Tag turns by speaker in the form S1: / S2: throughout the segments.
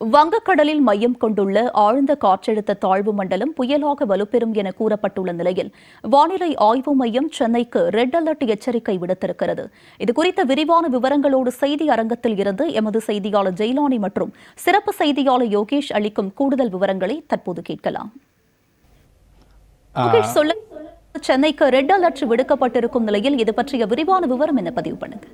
S1: வங்கக்கடலில் மையம் கொண்டுள்ள ஆழ்ந்த காற்றழுத்த தாழ்வு மண்டலம் புயலாக வலுப்பெறும் என கூறப்பட்டுள்ள நிலையில் வானிலை ஆய்வு மையம் சென்னைக்கு ரெட் அலர்ட் எச்சரிக்கை விடுத்திருக்கிறது. இதுகுறித்த விரிவான விவரங்களோடு செய்தி அரங்கத்தில் இருந்து எமது செய்தியாளர் ஜெயலானி மற்றும் சிறப்பு செய்தியாளர் யோகேஷ் அளிக்கும் கூடுதல் விவரங்களை தற்போது கேட்கலாம். சென்னைக்கு ரெட் அலர்ட் விடுக்கப்பட்டிருக்கும் நிலையில் இது பற்றிய விரிவான விவரம் என்ன பதிவு பண்ணுங்க.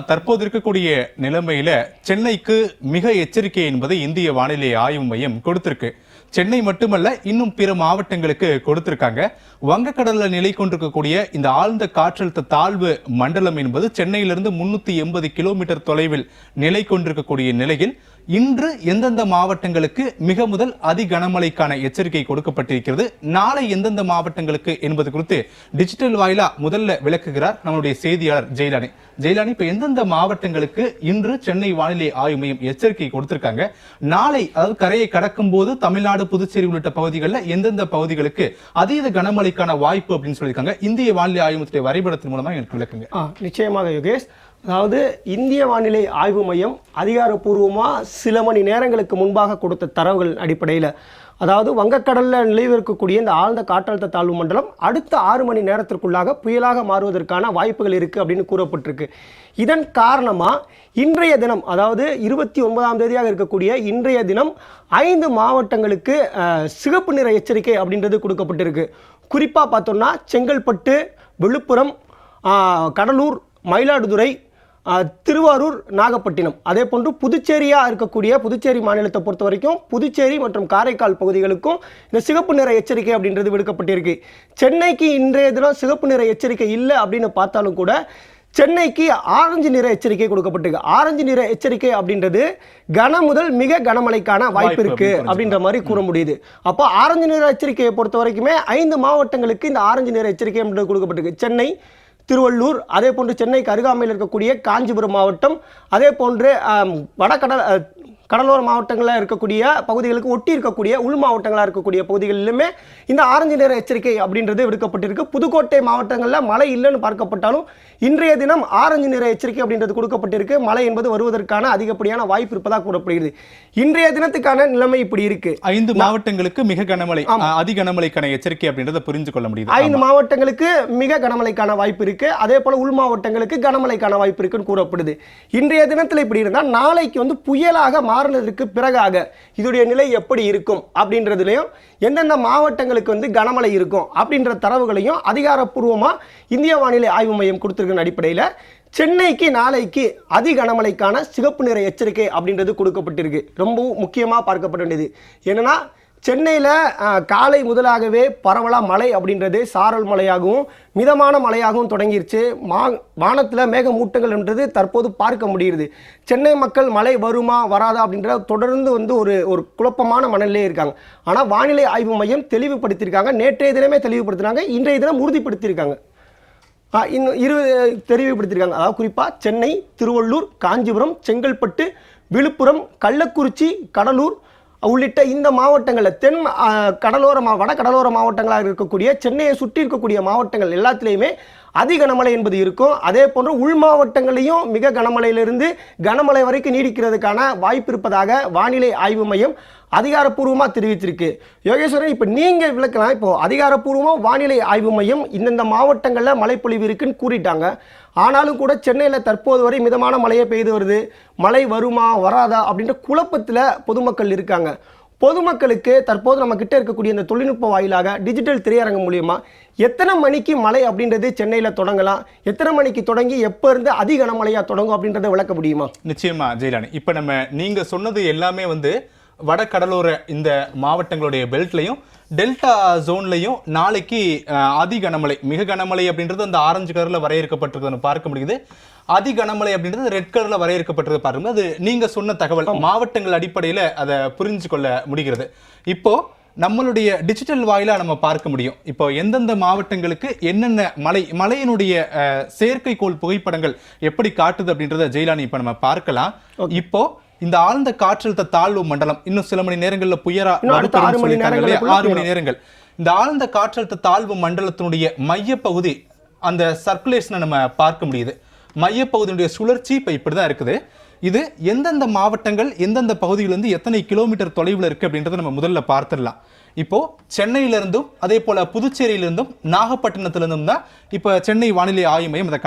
S2: தற்போது இருக்கக்கூடிய நிலைமையில சென்னைக்கு மிக எச்சரிக்கை என்பதை இந்திய வானிலை ஆய்வு மையம் கொடுத்திருக்கு. சென்னை மட்டுமல்ல, இன்னும் பிற மாவட்டங்களுக்கு கொடுத்திருக்காங்க. வங்கக்கடல்ல நிலை கொண்டிருக்கக்கூடிய இந்த ஆழ்ந்த காற்றழுத்த தாழ்வு மண்டலம் என்பது சென்னையிலிருந்து 380 கிலோமீட்டர் தொலைவில் நிலை கொண்டிருக்கக்கூடிய நிலையில் இன்று எந்தெந்த மாவட்டங்களுக்கு மிக முதல் அதி கனமழைக்கான எச்சரிக்கை கொடுக்கப்பட்டிருக்கிறது, நாளை எந்தெந்த மாவட்டங்களுக்கு என்பது குறித்து டிஜிட்டல் வாயிலா முதல்ல விளக்குகிறார் நம்முடைய செய்தியாளர் ஜெயலானி. இப்ப எந்தெந்த மாவட்டங்களுக்கு இன்று சென்னை வானிலை ஆய்வு மையம் எச்சரிக்கை கொடுத்திருக்காங்க, நாளை அதாவது கரையை கடக்கும் போது தமிழ்நாடு, புதுச்சேரி உள்ளிட்ட பகுதிகளில் எந்தெந்த பகுதிகளுக்கு அதீத கனமழைக்கான வாய்ப்பு அப்படின்னு சொல்லியிருக்காங்க, இந்திய வானிலை ஆய்வு மையத்துடைய வரைபடத்தின் மூலமா எனக்கு விளக்குங்க.
S3: நிச்சயமாக யோகேஷ், அதாவது இந்திய வானிலை ஆய்வு மையம் அதிகாரப்பூர்வமாக சில மணி நேரங்களுக்கு முன்பாக கொடுத்த தரவுகள் அடிப்படையில், அதாவது வங்கக்கடலில் நிலவிருக்கக்கூடிய இந்த ஆழ்ந்த காற்றழுத்த தாழ்வு மண்டலம் அடுத்த 6 மணி நேரத்திற்குள்ளாக புயலாக மாறுவதற்கான வாய்ப்புகள் இருக்குது அப்படின்னு கூறப்பட்டிருக்கு. இதன் காரணமாக இன்றைய தினம், அதாவது 29ஆம் தேதியாக இருக்கக்கூடிய இன்றைய தினம் 5 மாவட்டங்களுக்கு சிகப்பு நிற எச்சரிக்கை அப்படின்றது கொடுக்கப்பட்டிருக்கு. குறிப்பாக பார்த்தோம்னா செங்கல்பட்டு, விழுப்புரம், கடலூர், மயிலாடுதுறை, திருவாரூர், நாகப்பட்டினம், அதே போன்று புதுச்சேரியாக இருக்கக்கூடிய புதுச்சேரி மாநிலத்தை பொறுத்த வரைக்கும் புதுச்சேரி மற்றும் காரைக்கால் பகுதிகளுக்கும் இந்த சிகப்பு நிற எச்சரிக்கை அப்படின்றது விடுக்கப்பட்டிருக்கு. சென்னைக்கு இன்றைய தினம் சிகப்பு நிற எச்சரிக்கை இல்லை அப்படின்னு பார்த்தாலும் கூட சென்னைக்கு ஆரஞ்சு நிற எச்சரிக்கை கொடுக்கப்பட்டிருக்கு. ஆரஞ்சு நிற எச்சரிக்கை அப்படின்றது கன முதல் மிக கனமழைக்கான வாய்ப்பு இருக்கு அப்படின்ற மாதிரி கூற முடியுது. அப்போ ஆரஞ்சு நிற எச்சரிக்கையை பொறுத்த வரைக்குமே 5 மாவட்டங்களுக்கு இந்த ஆரஞ்சு நிற எச்சரிக்கை அப்படின்றது கொடுக்கப்பட்டிருக்கு. சென்னை, திருவள்ளூர், அதே போன்று சென்னைக்கு அருகாமையில் இருக்கக்கூடிய காஞ்சிபுரம் மாவட்டம், அதே போன்று கடலோர மாவட்டங்களில் இருக்கக்கூடிய பகுதிகளுக்கு ஒட்டி இருக்கக்கூடிய உள் மாவட்டங்களாக இருக்கக்கூடிய பகுதிகளிலுமே இந்த ஆரஞ்சு நிற எச்சரிக்கை அப்படின்றது விடுக்கப்பட்டிருக்கு. புதுக்கோட்டை மாவட்டங்களில் மழை இல்லைன்னு பார்க்கப்பட்டாலும் இன்றைய தினம் ஆரஞ்சு நிற எச்சரிக்கை அப்படின்றது கொடுக்கப்பட்டிருக்கு. மழை என்பது வருவதற்கான அதிகப்படியான வாய்ப்பு இருப்பதாக கூறப்படுகிறது. இன்றைய தினத்துக்கான நிலைமை இப்படி இருக்கு.
S2: 5 மாவட்டங்களுக்கு மிக கனமழை, அதி கனமழைக்கான எச்சரிக்கை அப்படின்றத புரிஞ்சு கொள்ள முடியுது.
S3: 5 மாவட்டங்களுக்கு மிக கனமழைக்கான வாய்ப்பு இருக்கு. அதே போல உள் மாவட்டங்களுக்கு கனமழைக்கான வாய்ப்பு இருக்குன்னு கூறப்படுது. இன்றைய தினத்தில் இப்படி இருந்தால் நாளைக்கு புயலாக மாறினதற்கு பிறகாக இதோடைய நிலை எப்படி இருக்கும் அப்படின்றதுலையும் எந்தெந்த மாவட்டங்களுக்கு கனமழை இருக்கும் அப்படின்ற தரவுகளையும் அதிகாரப்பூர்வமாக இந்திய வானிலை ஆய்வு மையம் கொடுத்திருக்கிற அடிப்படையில் சென்னைக்கு நாளைக்கு அதி கனமழைக்கான சிகப்பு நிற எச்சரிக்கை அப்படின்றது கொடுக்கப்பட்டிருக்கு. ரொம்பவும் முக்கியமாக பார்க்கப்பட வேண்டியது என்னன்னா, சென்னையில் காலை முதலாகவே பரவலாக மழை அப்படின்றது சாரல் மழையாகவும் மிதமான மழையாகவும் தொடங்கிருச்சு. வானத்தில் மேகமூட்டங்கள் என்றது தற்போது பார்க்க முடியுது. சென்னை மக்கள் மழை வருமா வராதா அப்படின்ற தொடர்ந்து ஒரு குழப்பமான மனநிலையே இருக்காங்க. ஆனால் வானிலை ஆய்வு மையம் தெளிவுபடுத்தியிருக்காங்க. நேற்றைய தினமே தெளிவுபடுத்தினாங்க, இன்றைய தினம் உறுதிப்படுத்தியிருக்காங்க. தெளிவுபடுத்தியிருக்காங்க. அதாவது குறிப்பாக சென்னை, திருவள்ளூர், காஞ்சிபுரம், செங்கல்பட்டு, விழுப்புரம், கள்ளக்குறிச்சி, கடலூர் உள்ளிட்ட இந்த மாவட்டங்களில் வட கடலோர மாவட்டங்களாக இருக்கக்கூடிய சென்னையை சுற்றி இருக்கக்கூடிய மாவட்டங்கள் எல்லாத்திலையுமே அதி கனமழை என்பது இருக்கும். அதே போன்று உள் மாவட்டங்களையும் மிக கனமழையிலிருந்து கனமழை வரைக்கும் நீடிக்கிறதுக்கான வாய்ப்பு இருப்பதாக வானிலை ஆய்வு மையம் அதிகாரப்பூர்வமாக தெரிவித்திருக்கு. யோகேஸ்வரன், இப்போ நீங்கள் விளக்கலாம். இப்போ அதிகாரப்பூர்வமாக வானிலை ஆய்வு மையம் இந்தந்த மாவட்டங்களில் மழைப்பொழிவு இருக்குன்னு கூறிட்டாங்க. ஆனாலும் கூட சென்னையில் தற்போது வரை மிதமான மழையே பெய்து வருது. மழை வருமா வராதா அப்படின்ற குழப்பத்தில் பொதுமக்கள் இருக்காங்க. பொதுமக்களுக்கு தற்போது நம்ம கிட்ட இருக்கக்கூடிய இந்த தொழில்நுட்ப வாயிலாக டிஜிட்டல் திரையரங்கம் மூலியமா எத்தனை மணிக்கு மழை அப்படின்றது சென்னையில் தொடங்கலாம், எத்தனை மணிக்கு தொடங்கி எப்போ இருந்து அதி கனமழையாக தொடங்கும் அப்படின்றத விளக்க முடியுமா?
S2: நிச்சயமா ஜெயலானி. இப்போ நீங்க சொன்னது எல்லாமே வட கடலோர இந்த மாவட்டங்களுடைய பெல்ட்லையும் டெல்டா ஜோன்லையும் நாளைக்கு அதி கனமழை, மிக கனமழை அப்படின்றது அந்த ஆரஞ்சு கலர்ல வரையறுக்கப்பட்டிருக்கிறது பார்க்க முடியுது. அதி கனமழை அப்படின்றது ரெட் கலர்ல வரையறுக்கப்பட்டிருக்கிறது பாருங்க. அது நீங்க சொன்ன தகவல் மாவட்டங்கள் அடிப்படையில் அதை புரிஞ்சு கொள்ள முடிகிறது. இப்போ நம்மளுடைய டிஜிட்டல் வாயிலா நம்ம பார்க்க முடியும். இப்போ எந்தெந்த மாவட்டங்களுக்கு என்னென்ன மழையினுடைய செயற்கைக்கோள் புகைப்படங்கள் எப்படி காட்டுது அப்படின்றத ஜெயலானி இப்ப நம்ம பார்க்கலாம். இப்போ இந்த ஆழ்ந்த காற்றழுத்த தாழ்வு மண்டலம் இன்னும் சில மணி நேரங்களில் புயலா 6 மணி நேரங்கள் இந்த ஆழ்ந்த காற்றழுத்த தாழ்வு மண்டலத்தினுடைய மையப்பகுதி அந்த சர்க்குலேஷனை நம்ம பார்க்க முடியுது. மையப்பகுதியினுடைய சுழற்சி இப்ப இப்படிதான் இருக்குது. இது எந்தெந்த மாவட்டங்கள் எந்தெந்த பகுதியிலிருந்து எத்தனை கிலோமீட்டர் தொலைவில் இருக்கு அப்படின்றத நம்ம முதல்ல பார்த்துடலாம். இப்போ சென்னையிலிருந்தும் அதே போல புதுச்சேரியிலிருந்தும் நாகப்பட்டினத்திலிருந்தும் தான் இப்ப சென்னை வானிலை ஆய்வு மையம் அதை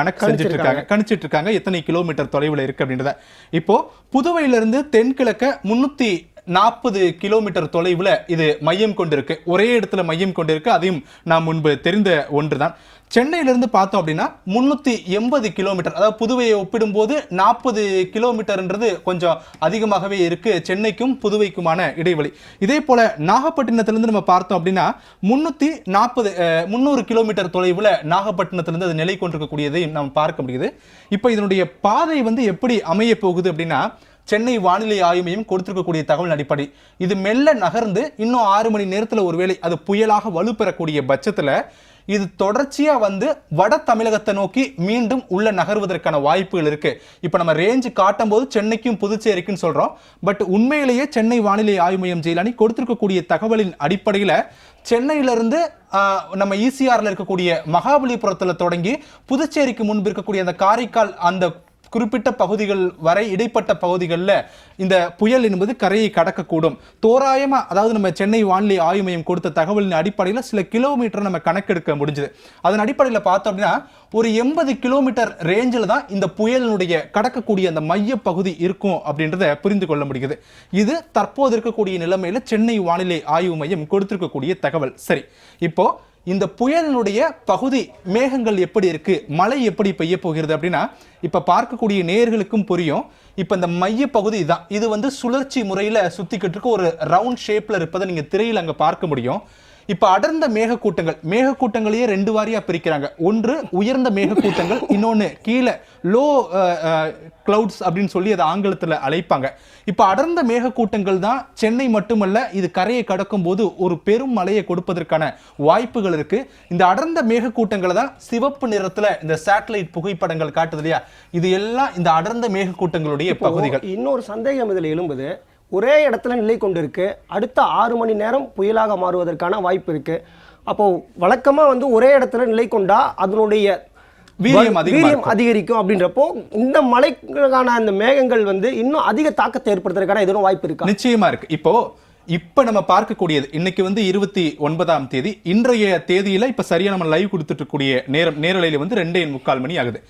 S2: கணிச்சிட்டு இருக்காங்க எத்தனை கிலோமீட்டர் தொலைவில் இருக்கு அப்படின்றத. இப்போ புதுவையிலிருந்து தென்கிழக்க 340 கிலோமீட்டர் தொலைவுல இது மையம் கொண்டிருக்கு, ஒரே இடத்துல மையம் கொண்டிருக்கு. அதையும் நாம் முன்பு தெரிந்த ஒன்றுதான். சென்னையிலிருந்து பார்த்தோம் அப்படின்னா 380 கிலோமீட்டர், அதாவது புதுவையை ஒப்பிடும்போது 40 கிலோமீட்டர்ன்றது கொஞ்சம் அதிகமாகவே இருக்கு சென்னைக்கும் புதுவைக்குமான இடைவெளி. இதே போல நாகப்பட்டினத்திலிருந்து நம்ம பார்த்தோம் அப்படின்னா 300 கிலோமீட்டர் தொலைவுல நாகப்பட்டினத்திலிருந்து அது நிலை கொண்டிருக்கக்கூடியதை நாம் பார்க்க முடியுது. இப்போ இதனுடைய பாதை எப்படி அமைய போகுது அப்படின்னா, சென்னை வானிலை ஆய்வு மையம் கொடுத்திருக்கக்கூடிய தகவல் அடிப்படை இது மெல்ல நகர்ந்து இன்னும் 6 மணி நேரத்தில் ஒருவேளை அது புயலாக வலுப்பெறக்கூடிய பட்சத்துல இது தொடர்ச்சியா வட தமிழகத்தை நோக்கி மீண்டும் உள்ள நகர்வதற்கான வாய்ப்புகள் இருக்கு. இப்ப நம்ம ரேஞ்சு காட்டும் போது சென்னைக்கும் புதுச்சேரிக்கும் சொல்றோம். பட் உண்மையிலேயே சென்னை வானிலை ஆய்வு மையம் ஜெயிலானி கொடுத்திருக்கக்கூடிய தகவலின் அடிப்படையில சென்னையிலிருந்து நம்ம ஈசிஆர்ல இருக்கக்கூடிய மகாபலிபுரத்துல தொடங்கி புதுச்சேரிக்கு முன்பு இருக்கக்கூடிய அந்த காரைக்கால் அந்த குறிப்பிட்ட பகுதிகள் வரை இடைப்பட்ட பகுதிகளில் இந்த புயல் என்பது கரையை கடக்கக்கூடும். தோராயமா, அதாவது நம்ம சென்னை வானிலை ஆய்வு மையம் கொடுத்த தகவலின் அடிப்படையில் சில கிலோமீட்டர் நம்ம கணக்கெடுக்க முடிஞ்சது. அதன் அடிப்படையில் பார்த்தோம் அப்படின்னா ஒரு 80 கிலோமீட்டர் ரேஞ்சில் தான் இந்த புயலினுடைய கடக்கக்கூடிய அந்த மைய பகுதி இருக்கும் அப்படின்றத புரிந்து கொள்ள முடியுது. இது தற்போது இருக்கக்கூடிய நிலைமையில சென்னை வானிலை ஆய்வு மையம் கொடுத்திருக்கக்கூடிய தகவல். சரி, இப்போ இந்த புயலினுடைய பகுதி மேகங்கள் எப்படி இருக்கு, மழை எப்படி பெய்ய போகிறது அப்படின்னா இப்ப பார்க்கக்கூடிய நேயர்களுக்கும் புரியும். இப்ப இந்த மைய பகுதி தான், இது சுழற்சி முறையில சுத்திக்கிட்டு இருக்க ஒரு ரவுண்ட் ஷேப்ல இருப்பதை நீங்க திரையில் அங்க பார்க்க முடியும். இப்ப அடர்ந்த மேகக்கூட்டங்களையே 2 வாரியா பிரிக்கிறாங்க. ஒன்று உயர்ந்த மேகக்கூட்டங்கள், இன்னொன்னு கீழே லோ கிளவுட்ஸ் அப்படின்னு சொல்லி அதை ஆங்கிலத்தில் அழைப்பாங்க. இப்ப அடர்ந்த மேகக்கூட்டங்கள் தான் சென்னை மட்டுமல்ல இது கரையை கடக்கும் போது ஒரு பெரும் மழையை கொடுப்பதற்கான வாய்ப்புகள் இருக்கு. இந்த அடர்ந்த மேகக்கூட்டங்களை தான் சிவப்பு நிறத்துல இந்த சேட்டலைட் புகைப்படங்கள் காட்டுது இல்லையா, இது எல்லாம் இந்த அடர்ந்த மேகக்கூட்டங்களுடைய பகுதிகள்.
S3: இன்னொரு சந்தேகம் இதில் எழும்புது. ஒரே இடத்துல நிலை கொண்டிருக்கு, அடுத்த 6 மணி நேரம் புயலாக மாறுவதற்கான வாய்ப்பு இருக்கு. அப்போ வழக்கமா ஒரே இடத்துல நிலை கொண்டா அதனுடைய வீரியம் அதிகரிக்கும். அப்படின்றப்போ இந்த மழைக்கான அந்த மேகங்கள் இன்னும் அதிக தாக்கத்தை ஏற்படுத்துறதுக்கான எதுவும் வாய்ப்பு இருக்கு?
S2: நிச்சயமா இருக்கு. இப்ப நம்ம பார்க்கக்கூடியது இன்னைக்கு 29ஆம் தேதி, இன்றைய தேதியில இப்ப சரியா நம்ம லைவ் கொடுத்துட்டு இருக்கக்கூடிய நேரலையில 2:45 மணி ஆகுது.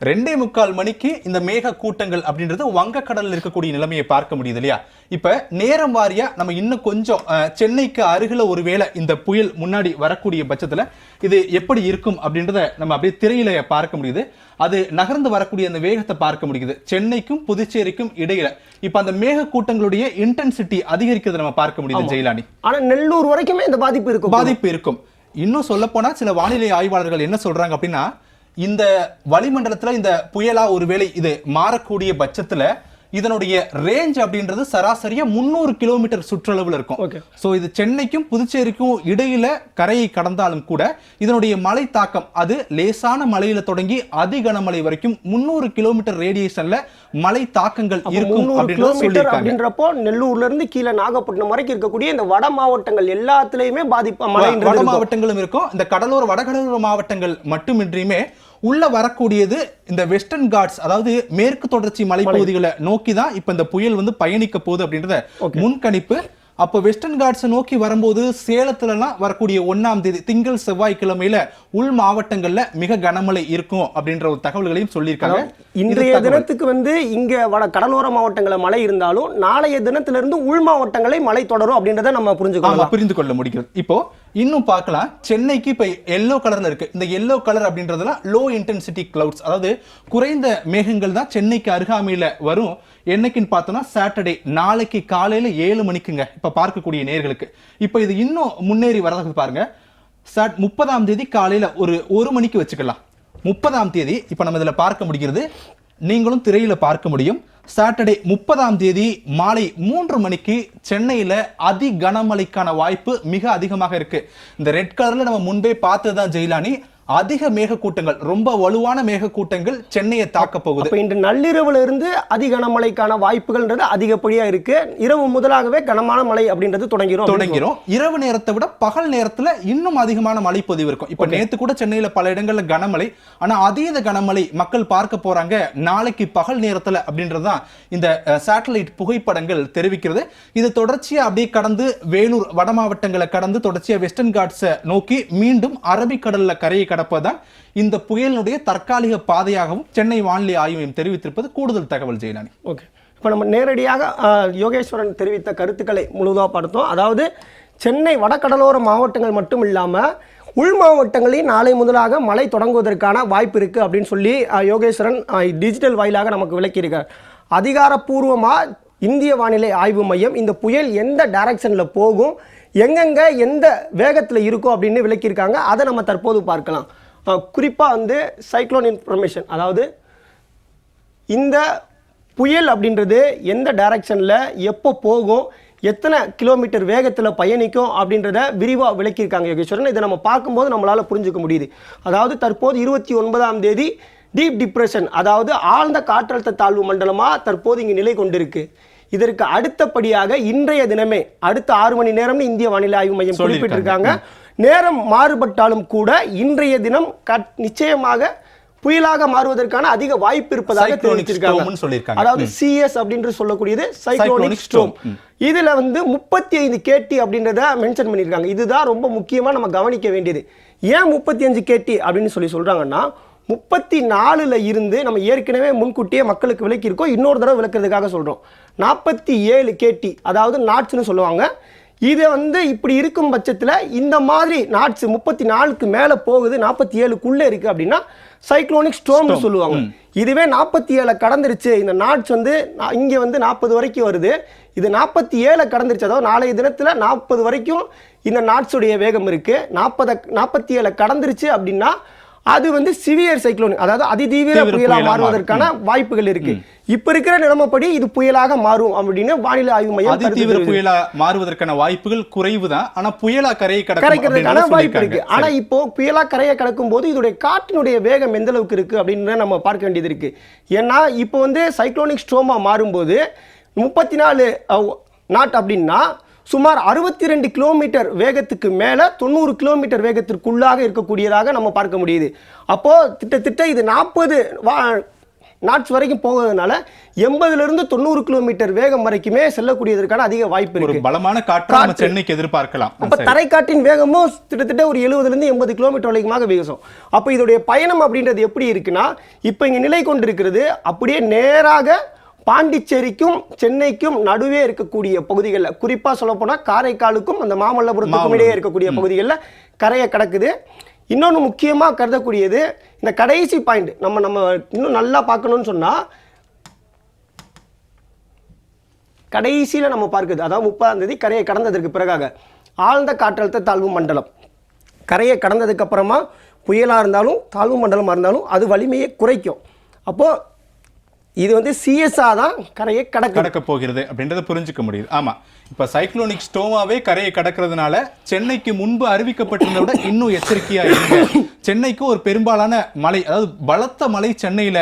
S2: 2:45 மணிக்கு இந்த மேக கூட்டங்கள் அப்படின்றது வங்கக்கடலில் இருக்கக்கூடிய நிலைமையை பார்க்க முடியுது இல்லையா. இப்ப நேரம் வாரியா நம்ம இன்னும் கொஞ்சம் சென்னைக்கு அருகில ஒருவேளை இந்த புயல் முன்னாடி வரக்கூடிய பட்சத்துல இது எப்படி இருக்கும் அப்படின்றத நம்ம அப்படியே திரையில பார்க்க முடியுது. அது நகர்ந்து வரக்கூடிய அந்த வேகத்தை பார்க்க முடியுது சென்னைக்கும் புதுச்சேரிக்கும் இடையில. இப்ப அந்த மேக கூட்டங்களுடைய இன்டென்சிட்டி அதிகரிக்கிறத நம்ம பார்க்க முடியுது ஜெயிலானி.
S3: ஆனா நெல்லூர் வரைக்குமே இந்த பாதிப்பு இருக்கும்.
S2: இன்னும் சொல்ல போனா சில வானிலை ஆய்வாளர்கள் என்ன சொல்றாங்க அப்படின்னா, இந்த வளிமண்டலத்துல இந்த புயலா ஒருவேளை இது மாறக்கூடிய பட்சத்துல இதனுடைய ரேஞ்ச் அப்படின்றது சராசரியா 300 கிலோமீட்டர் சுற்றளவுல இருக்கும். சோ இது சென்னைக்கும் புதுச்சேரிக்கும் இடையில கரையை கடந்தாலும் கூட இதனுடைய மழை தாக்கம் அது லேசான மழையில தொடங்கி அதி கனமழை வரைக்கும் 300 கிலோமீட்டர் ரேடியேஷன்ல மழை தாக்கங்கள் இருக்கும்
S3: அப்படின்றப்போ நெல்லூர்ல இருந்து கீழே நாகப்பட்டினம் வரைக்கும் இருக்கக்கூடிய இந்த வட மாவட்டங்கள் எல்லாத்துலயுமே பாதிப்பு
S2: வட மாவட்டங்களும் இருக்கும். இந்த வடகடலோர மாவட்டங்கள் மட்டுமின்றியுமே உள்ள வரக்கூடியது இந்த வெஸ்டர்ன் காட்ஸ், அதாவது மேற்கு தொடர்ச்சி மலைப்பகுதிகளை நோக்கி தான் இப்ப இந்த புயல் பயணிக்க போகுது அப்படின்றத முன்கணிப்பு. அப்போ வெஸ்டர்ன் காட்ஸை நோக்கி வரும்போது சேலத்துலலாம் வரக்கூடிய 1ஆம் தேதி திங்கள் செவ்வாய்க்கிழமையில உள் மாவட்டங்கள்ல மிக கனமழை இருக்கும் அப்படின்ற ஒரு தகவல்களையும் சொல்லியிருக்காங்க.
S3: இன்றைய தினத்துக்கு இங்க கடலோர மாவட்டங்கள மழை இருந்தாலும் நாளைய தினத்திலிருந்து உள் மாவட்டங்களை மழை தொடரும் அப்படின்றத நம்ம புரிந்து கொள்ள முடியும்.
S2: இப்போ இன்னும் பார்க்கலாம், சென்னைக்கு இப்ப எல்லோ கலர்ல இருக்கு. இந்த எல்லோ கலர் அப்படின்றதெல்லாம் லோ இன்டென்சிட்டி கிளவுட்ஸ், அதாவது குறைந்த மேகங்கள் தான் சென்னைக்கு அருகாமையில வரும். என்னைக்குன்னு பார்த்தோம்னா சாட்டர்டே, நாளைக்கு காலையில 7 மணிக்குங்க இப்ப பார்க்கக்கூடிய நேர்களுக்கு. இப்ப இது இன்னும் முன்னேறி வரதாக பாருங்க. 30ஆம் தேதி காலையில ஒரு 1 மணிக்கு வச்சுக்கலாம். 30ஆம் தேதி இப்ப நம்ம இதுல பார்க்க முடிகிறது, நீங்களும் திரையில பார்க்க முடியும். சாட்டர்டே 30ஆம் தேதி மாலை 3 மணிக்கு சென்னையில அதி கனமழைக்கான வாய்ப்பு மிக அதிகமாக இருக்கு. இந்த ரெட் கலர்ல நம்ம முன்பே பார்த்ததுதான் ஜெயிலானி. அதிக மேகக்கூட்டங்கள், ரொம்ப வலுவான மேகக்கூட்டங்கள் சென்னையை தாக்க போகுது.
S3: இன்று நள்ளிரவுல இருந்து அதி கனமழைக்கான வாய்ப்புகள்ன்றது அதிகப்படியா இருக்கு. இரவு முதலாகவே கனமான மழை அப்படின்றது தொடங்கிரும்.
S2: இரவு நேரத்தை விட பகல் நேரத்துல இன்னும் அதிகமான மழை பொழிவு இருக்கும். இப்ப நேத்து கூட சென்னையில பல இடங்கள்ல கனமழை, ஆனா அதீத கனமழை மக்கள் பார்க்க போறாங்க நாளைக்கு பகல் நேரத்துல அப்படின்றதுதான் இந்த சேட்டலைட் புகைப்படங்கள் தெரிவிக்கிறது. இது தொடர்ச்சியா அப்படியே கடந்து வேலூர் வட மாவட்டங்களை கடந்து தொடர்ச்சியா வெஸ்டர்ன் காட்ஸை நோக்கி மீண்டும் அரபிக்கடல்ல கரையை கடப்பதுதான் இந்த புயலினுடைய தற்காலிக பாதையாகவும் சென்னை வானிலை ஆய்வு மையம் தெரிவித்திருப்பது கூடுதல் தகவல். ஜெயலானி,
S3: ஓகே, இப்போ நம்ம நேரடியாக யோகேஸ்வரன் தெரிவித்த கருத்துக்களை முழுதாக பார்த்தோம். அதாவது சென்னை வடகடலோர மாவட்டங்கள் மட்டும் இல்லாமல் உள் மாவட்டங்களில் நாளை முதலாக மழை தொடங்குவதற்கான வாய்ப்பு இருக்குது அப்படின்னு சொல்லி யோகேஸ்வரன் டிஜிட்டல் வாயிலாக நமக்கு விளக்கியிருக்கார். அதிகாரப்பூர்வமாக இந்திய வானிலை ஆய்வு மையம் இந்த புயல் எந்த டைரக்ஷனில் போகும், எங்கெங்கே எந்த வேகத்தில் இருக்கும் அப்படின்னு விளக்கியிருக்காங்க. அதை நம்ம தற்போது பார்க்கலாம். குறிப்பாக வந்து சைக்ளோன் இன்ஃபர்மேஷன், அதாவது இந்த புயல் அப்படின்றது எந்த டைரக்ஷனில் எப்போ போகும், எத்தனை கிலோமீட்டர் வேகத்தில் பயணிக்கும் அப்படின்றத விரிவாக விளக்கியிருக்காங்க யோகேஸ்வரன். இதை நம்ம பார்க்கும்போது நம்மளால் புரிஞ்சுக்க முடியுது. அதாவது தற்போது 29ஆம் தேதி டீப் டிப்ரெஷன், அதாவது ஆழ்ந்த காற்றழுத்த தாழ்வு மண்டலமாக தற்போது இங்கே நிலை கொண்டிருக்கு. இதற்கு அடுத்தபடியாக இன்றைய தினமே அடுத்த 6 மணி நேரம்னு இந்திய வானிலை ஆய்வு மையம் குறிப்பிட்டிருக்காங்க. நேரம் மாறுபட்டாலும் கூட இன்றைய தினம் நிச்சயமாக புயலாக மாறுவதற்கான அதிக வாய்ப்பு இருப்பதாக தெரிவித்திருக்காங்க. அதாவது CS அப்படின்னு சொல்லக்கூடியது சைக்ளோனிக் ஸ்டோம். இதுல வந்து 35 KT அப்படின்றத மென்ஷன் பண்ணியிருக்காங்க. இதுதான் ரொம்ப முக்கியமா நம்ம கவனிக்க வேண்டியது. ஏன் 35 KT அப்படின்னு சொல்றாங்கன்னா 34ல இருந்து நம்ம ஏற்கனவே முன்கூட்டியே மக்களுக்கு விளக்கியிருக்கோம். இன்னொரு தடவை விளக்குறதுக்காக சொல்றோம். 47 KT, அதாவது நாட்ஸ்னு சொல்லுவாங்க. இதை வந்து இப்படி இருக்கும் பட்சத்தில் இந்த மாதிரி நாட்ஸ் 34க்கு மேலே போகுது, 47க்குள்ளே இருக்குது அப்படின்னா சைக்ளோனிக் ஸ்டோம்னு சொல்லுவாங்க. இதுவே 47 கடந்துருச்சு, இந்த நாட்ஸ் வந்து இங்கே வந்து 40 வரைக்கும் வருது, இது 47 கடந்துருச்சு, அதாவது நாளைய தினத்தில் 40 வரைக்கும் இந்த நாட்ஸுடைய வேகம் இருக்குது. 47 கடந்துருச்சு அப்படின்னா அது வந்து சிவியர் சைக்ளோன், அதாவது அதிதீவிர புயலாக மாறுவதற்கான வாய்ப்புகள் இருக்கு. இப்ப இருக்கிற நிலைமைப்படி இது புயலாக மாறும் அப்படின்னு வானிலை ஆய்வு மையம்
S2: அதிதீவிர புயலா மாறுவதற்கான வாய்ப்புகள் குறைவுதான். ஆனா புயலா கரையை
S3: கடக்கிறதுக்கான வாய்ப்பு இருக்கு. ஆனா இப்போ புயலா கரையை கடக்கும் போது இதோடைய காற்றினுடைய வேகம் எந்த அளவுக்கு இருக்கு அப்படின்னு நம்ம பார்க்க வேண்டியது இருக்கு. ஏன்னா இப்போ வந்து சைக்ளோனிக் ஸ்டோமா மாறும்போது 34 நாட் அப்படின்னா சுமார் 62 கிலோமீட்டர் வேகத்துக்கு மேலே 90 கிலோமீட்டர் வேகத்திற்குள்ளாக இருக்கக்கூடியதாக நம்ம பார்க்க முடியுது. அப்போது திட்டத்திட்ட இது 40 நாட்ஸ் வரைக்கும் போகிறதுனால 80லிருந்து 90 கிலோமீட்டர் வேகம் வரைக்குமே செல்லக்கூடியதற்கான அதிக வாய்ப்பு இருக்கு.
S2: பலமான காற்று சென்னைக்கு எதிர்பார்க்கலாம்.
S3: அப்போ தரைக்காற்றின் வேகமும் கிட்டத்தட்ட ஒரு 70லிருந்து 80 கிலோமீட்டர் வரைக்குமாக வேகம். அப்போ இதோடைய பயணம் அப்படின்றது எப்படி இருக்குன்னா, இப்போ இங்கே நிலை கொண்டிருக்கிறது அப்படியே நேராக பாண்டிச்சேரிக்கும் சென்னைக்கும் நடுவே இருக்கக்கூடிய பகுதிகளில், குறிப்பாக சொல்ல போனால் காரைக்காலுக்கும் அந்த மாமல்லபுரத்துக்கும் இடையே இருக்கக்கூடிய பகுதிகளில் கரையை கடக்குது. இன்னொன்று முக்கியமாக கருதக்கூடியது இந்த கடைசி பாயிண்ட், நம்ம இன்னும் நல்லா பார்க்கணும்னு சொன்னால் கடைசியில் நம்ம பார்க்குது, அதாவது 30ஆம் தேதி கரையை கடந்ததற்கு பிறகாக ஆழ்ந்த காற்றழுத்த தாழ்வு மண்டலம் கரையை கடந்ததுக்கு அப்புறமா புயலாக இருந்தாலும் தாழ்வு மண்டலமாக இருந்தாலும் அது வலிமையை குறைக்கும். அப்போது இது வந்து சிஎஸ்ஆ தான் கரையை கடக்க
S2: போகிறது அப்படின்றத புரிஞ்சுக்க முடியுது. ஆமா, இப்ப சைக்ளோனிக் ஸ்டோமாவே கரையை கடக்கிறதுனால சென்னைக்கு முன்பு அறிவிக்கப்பட்டிருந்த விட இன்னும் எச்சரிக்கையா இருக்கு. சென்னைக்கு ஒரு பெரும்பாலான மழை, அதாவது பலத்த மழை சென்னையில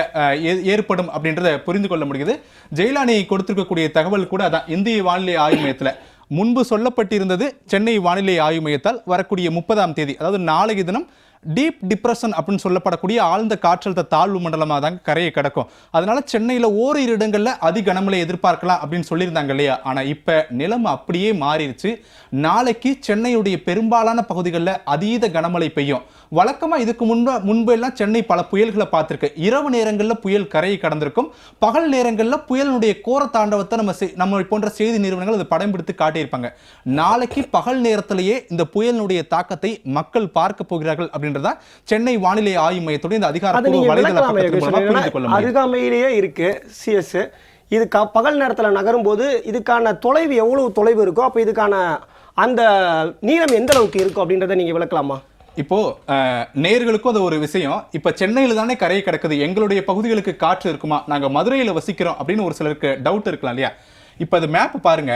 S2: ஏற்படும் அப்படின்றத புரிந்து கொள்ள முடியுது. ஜெயலானி கொடுத்திருக்கக்கூடிய தகவல் கூட அதான். இந்திய வானிலை ஆய்வு மையத்துல முன்பு சொல்லப்பட்டிருந்தது, சென்னை வானிலை ஆய்வு மையத்தால் வரக்கூடிய 30ஆம் தேதி, அதாவது நாளைய தினம் டீப் டிப்ரெஷன் அப்படின்னு சொல்லப்படக்கூடிய ஆழ்ந்த காற்றழுத்த தாழ்வு மண்டலமாக தான் கரையை கடக்கும். அதனால சென்னையில் ஓரிரு இடங்கள்ல அதி கனமழை எதிர்பார்க்கலாம் அப்படின்னு சொல்லியிருந்தாங்க இல்லையா. ஆனால் இப்போ நிலைமை அப்படியே மாறிடுச்சு. நாளைக்கு சென்னையுடைய பெரும்பாலான பகுதிகளில் அதீத கனமழை பெய்யும். வழக்கமாக இதுக்கு முன்பு எல்லாம் சென்னை பல புயல்களை பார்த்துருக்கு. இரவு நேரங்களில் புயல் கரையை கடந்திருக்கும். பகல் நேரங்களில் புயலினுடைய கோர தாண்டவத்தை நம்ம போன்ற செய்தி நிறுவனங்கள் அதை படம் பிடித்து காட்டியிருப்பாங்க. நாளைக்கு பகல் நேரத்திலேயே இந்த புயலினுடைய தாக்கத்தை மக்கள் பார்க்க போகிறார்கள் அப்படின்றதா சென்னை வானிலை ஆய்வு மையத்துடைய இந்த அதிகாரப்பூர்வ வலைதளம்
S3: அருகாமையிலேயே இருக்கு சிஎஸ். இது பகல் நேரத்தில் நகரும் போது இதுக்கான தொலைவு எவ்வளவு தொலைவு இருக்கோ அப்போ இதுக்கான அந்த நீளம் எந்த அளவுக்கு இருக்கும் அப்படின்றத நீங்க விளக்கலாமா?
S2: இப்போ நேர்களுக்கும் அது ஒரு விஷயம். இப்ப சென்னையில தானே கரையை கிடக்குது, எங்களுடைய பகுதிகளுக்கு காற்று இருக்குமா, நாங்க மதுரையில வசிக்கிறோம் அப்படின்னு ஒரு சிலருக்கு டவுட் இருக்கலாம் இல்லையா. இப்ப அது மேப் பாருங்க,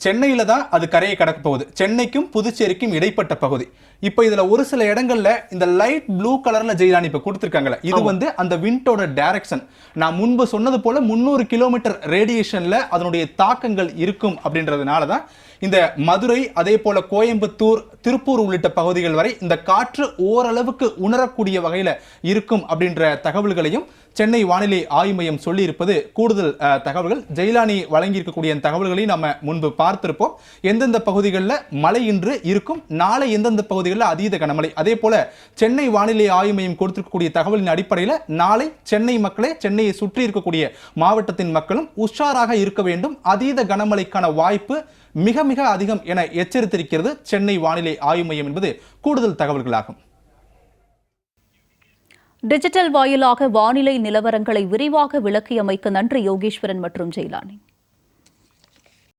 S2: சென்னையில தான் அது கரையை கடக்க போகுது. சென்னைக்கும் புதுச்சேரிக்கும் இடைப்பட்ட பகுதி. இப்போ இதுல ஒரு சில இடங்கள்ல இந்த லைட் ப்ளூ கலர்ல ஜெயிலானி இப்ப கொடுத்திருக்காங்கல்ல, இது வந்து அந்த விண்டோட டைரக்ஷன். நான் முன்பு சொன்னது போல 300 கிலோமீட்டர் ரேடியேஷன்ல அதனுடைய தாக்கங்கள் இருக்கும் அப்படின்றதுனால தான் இந்த மதுரை, அதே போல கோயம்புத்தூர், திருப்பூர் உள்ளிட்ட பகுதிகள் வரை இந்த காற்று ஓரளவுக்கு உணரக்கூடிய வகையில இருக்கும் அப்படின்ற தகவல்களையும் சென்னை வானிலை ஆய்வு மையம் சொல்லி இருப்பது கூடுதல் தகவல்கள். ஜெயிலானி வழங்கி இருக்கக்கூடிய தகவல்களையும் நம்ம முன்பு பார்த்திருப்போம். எந்தெந்த பகுதிகளில் மழை இன்று இருக்கும், நாளை எந்தெந்த பகுதிகளில் அதீத கனமழை. அதே போல சென்னை வானிலை ஆய்வு மையம் கொடுத்திருக்கக்கூடிய தகவலின் அடிப்படையில் நாளை சென்னை மக்களே, சென்னையை சுற்றி இருக்கக்கூடிய மாவட்டத்தின் மக்களும் உஷாராக இருக்க வேண்டும். அதீத கனமழைக்கான வாய்ப்பு மிக மிக அதிகம் என எச்சரித்திருக்கிறது சென்னை வானிலை ஆய்வு மையம் என்பது கூடுதல் தகவல்களாகும்.
S1: டிஜிட்டல் வாயிலாக வானிலை நிலவரங்களை விரிவாக விளக்கியமைக்கு நன்றி யோகேஸ்வரன் மற்றும் ஜெயிலானி.